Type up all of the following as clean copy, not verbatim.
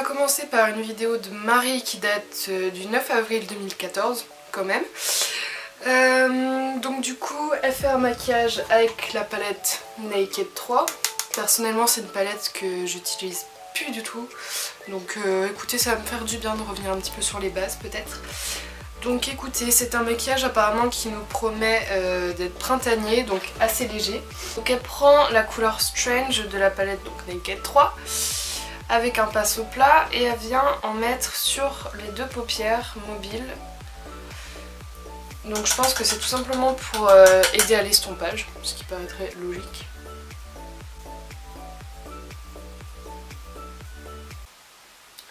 va commencer par une vidéo de Marie qui date du 9 avril 2014 quand même. Donc du coup elle fait un maquillage avec la palette Naked 3. Personnellement c'est une palette que j'utilise plus du tout. Donc écoutez, ça va me faire du bien de revenir un petit peu sur les bases peut-être. Donc écoutez, c'est un maquillage apparemment qui nous promet d'être printanier, donc assez léger. Donc elle prend la couleur Strange de la palette donc Naked 3 avec un pinceau plat et elle vient en mettre sur les deux paupières mobiles. Donc je pense que c'est tout simplement pour aider à l'estompage, ce qui paraîtrait logique.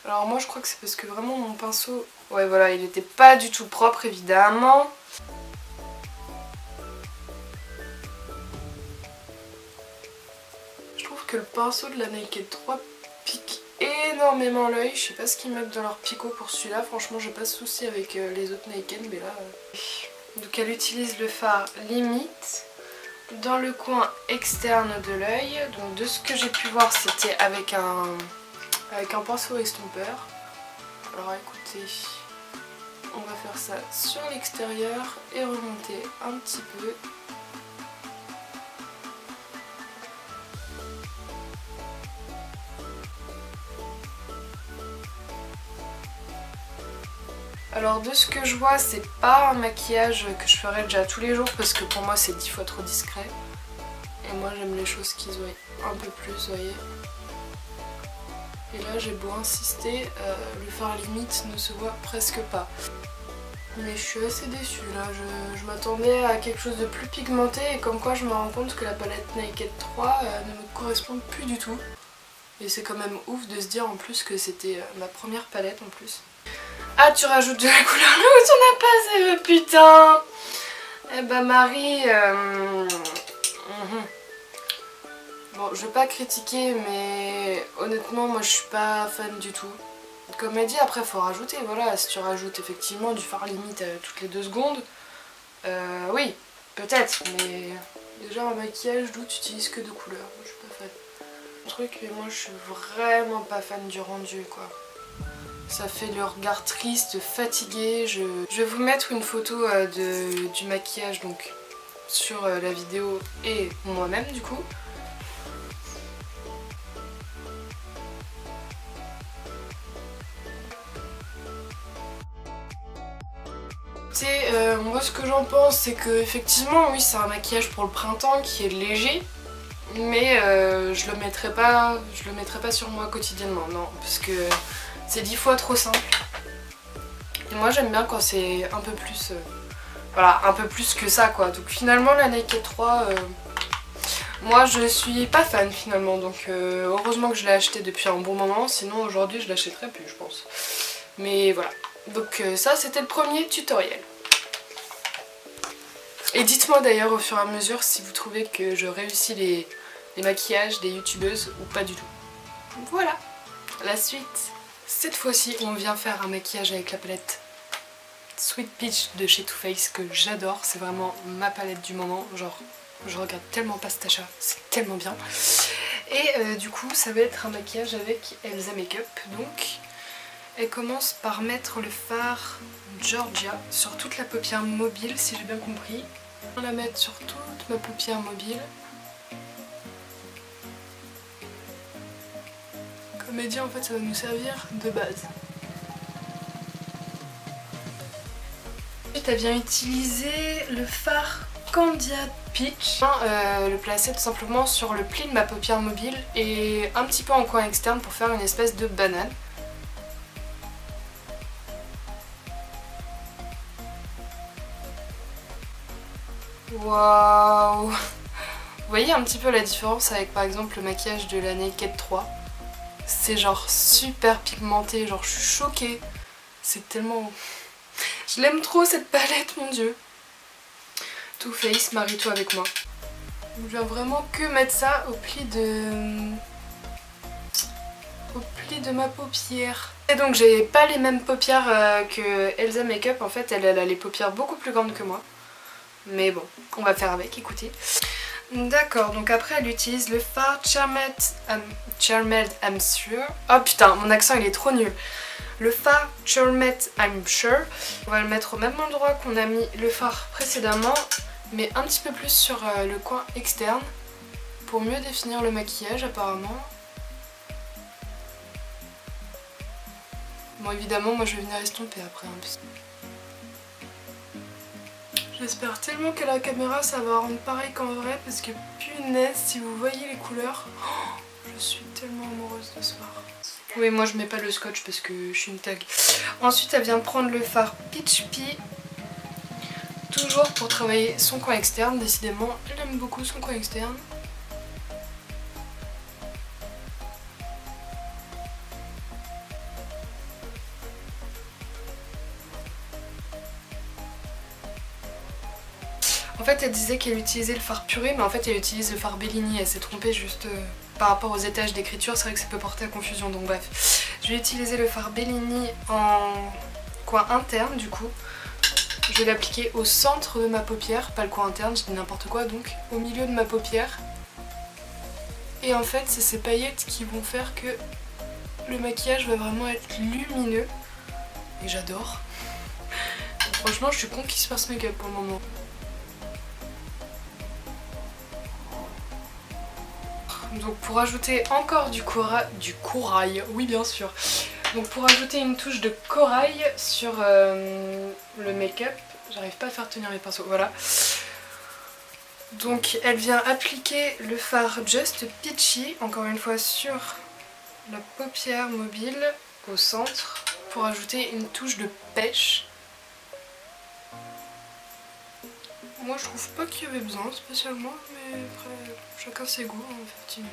Alors moi je crois que c'est parce que vraiment mon pinceau, ouais voilà, il n'était pas du tout propre évidemment. Je trouve que le pinceau de la Naked 3 pique énormément l'œil. Je sais pas ce qu'ils mettent dans leur picot pour celui-là, franchement j'ai pas de souci avec les autres Naked, mais là... Donc elle utilise le fard limite dans le coin externe de l'œil. Donc de ce que j'ai pu voir c'était avec un pinceau estompeur. Alors écoutez, on va faire ça sur l'extérieur et remonter un petit peu. Alors de ce que je vois, c'est pas un maquillage que je ferais déjà tous les jours parce que pour moi c'est 10 fois trop discret. Et moi j'aime les choses qui se voient un peu plus, vous voyez. Et là j'ai beau insister, le fard limite ne se voit presque pas. Mais je suis assez déçue là, je m'attendais à quelque chose de plus pigmenté et comme quoi je me rends compte que la palette Naked 3 ne me correspond plus du tout. Et c'est quand même ouf de se dire en plus que c'était ma première palette en plus. Ah, tu rajoutes de la couleur là où tu n'as pas, putain. Eh bah Marie... Bon, je vais pas critiquer, mais honnêtement, moi je suis pas fan du tout. Comme elle dit, après faut rajouter, voilà, si tu rajoutes effectivement du fard limite toutes les 2 secondes, oui, peut-être, mais déjà un maquillage d'où tu utilises que 2 couleurs, moi je suis pas fan. Le truc, mais moi je suis vraiment pas fan du rendu, quoi. Ça fait le regard triste, fatigué. Je vais vous mettre une photo du maquillage donc sur la vidéo et moi-même du coup. Moi ce que j'en pense c'est que effectivement oui c'est un maquillage pour le printemps qui est léger. Mais je le mettrai pas sur moi quotidiennement, non, parce que c'est 10 fois trop simple. Et moi j'aime bien quand c'est un peu plus, voilà, un peu plus que ça quoi. Donc finalement la Naked 3, moi je suis pas fan finalement. Donc heureusement que je l'ai acheté depuis un bon moment, sinon aujourd'hui je l'achèterais plus je pense. Mais voilà, donc ça c'était le premier tutoriel. Et dites-moi d'ailleurs au fur et à mesure si vous trouvez que je réussis les maquillages des youtubeuses ou pas du tout. Voilà, la suite. Cette fois-ci on vient faire un maquillage avec la palette Sweet Peach de chez Too Faced que j'adore, c'est vraiment ma palette du moment, genre je regarde tellement pas cet achat, c'est tellement bien. Et du coup ça va être un maquillage avec Elsa Makeup, donc elle commence par mettre le fard Georgia sur toute la paupière mobile si j'ai bien compris. On va la mettre sur toute ma paupière mobile. Comme elle dit en fait ça va nous servir de base. Ensuite elle vient utiliser le fard Candia Peach. Le placer tout simplement sur le pli de ma paupière mobile et un petit peu en coin externe pour faire une espèce de banane. Waouh! Vous voyez un petit peu la différence avec par exemple le maquillage de la Naked 3. C'est genre super pigmenté, genre je suis choquée. C'est tellement... Je l'aime trop cette palette, mon dieu. Too Faced, marie-toi avec moi. Je viens vraiment que mettre ça au pli de ma paupière. Et donc j'ai pas les mêmes paupières que Elsa Makeup, en fait elle a les paupières beaucoup plus grandes que moi. Mais bon, on va faire avec, écoutez. D'accord, donc après elle utilise le fard Charmed I'm Sure. Oh putain, mon accent il est trop nul. Le fard Charmed I'm Sure. On va le mettre au même endroit qu'on a mis le fard précédemment, mais un petit peu plus sur le coin externe pour mieux définir le maquillage apparemment. Bon évidemment moi je vais venir estomper après. J'espère tellement qu'à la caméra ça va rendre pareil qu'en vrai parce que punaise si vous voyez les couleurs, je suis tellement amoureuse de ce fard. Oui moi je mets pas le scotch parce que je suis une tag. Ensuite elle vient de prendre le fard Peach Pea. Toujours pour travailler son coin externe, décidément elle aime beaucoup son coin externe. En fait elle disait qu'elle utilisait le fard puré mais en fait elle utilise le fard Bellini, elle s'est trompée juste par rapport aux étages d'écriture, c'est vrai que ça peut porter à confusion donc bref. Je vais utiliser le fard Bellini en coin interne du coup. Je vais l'appliquer au centre de ma paupière, pas le coin interne, je dis n'importe quoi donc, au milieu de ma paupière. Et en fait c'est ces paillettes qui vont faire que le maquillage va vraiment être lumineux et j'adore. Franchement je suis conquise par ce make-up pour le moment. Donc pour ajouter encore du corail, oui bien sûr. Donc pour ajouter une touche de corail sur le make-up, j'arrive pas à faire tenir mes pinceaux, voilà. Donc elle vient appliquer le fard Just Peachy, encore une fois sur la paupière mobile au centre, pour ajouter une touche de pêche. Moi je trouve pas qu'il y avait besoin spécialement, mais après chacun ses goûts hein, effectivement.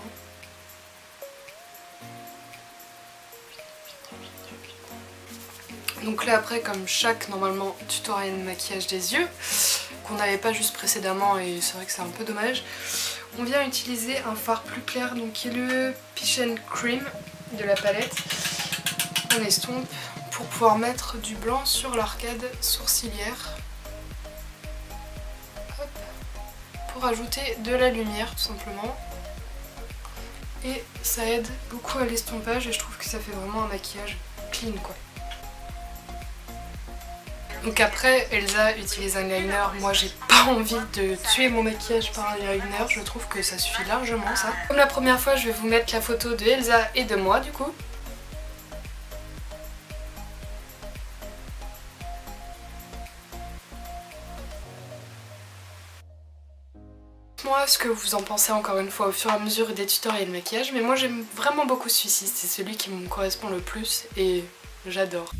Donc là après comme chaque normalement tutoriel de maquillage des yeux, qu'on n'avait pas juste précédemment et c'est vrai que c'est un peu dommage, on vient utiliser un fard plus clair donc qui est le Peach and Cream de la palette. On estompe pour pouvoir mettre du blanc sur l'arcade sourcilière. Pour ajouter de la lumière tout simplement et ça aide beaucoup à l'estompage et je trouve que ça fait vraiment un maquillage clean quoi. Donc après Elsa utilise un liner, moi j'ai pas envie de tuer mon maquillage par un liner, je trouve que ça suffit largement ça. Comme la première fois je vais vous mettre la photo de Elsa et de moi du coup. Moi ce que vous en pensez encore une fois au fur et à mesure des tutoriels de maquillage, mais moi j'aime vraiment beaucoup celui-ci, c'est celui qui me correspond le plus et j'adore.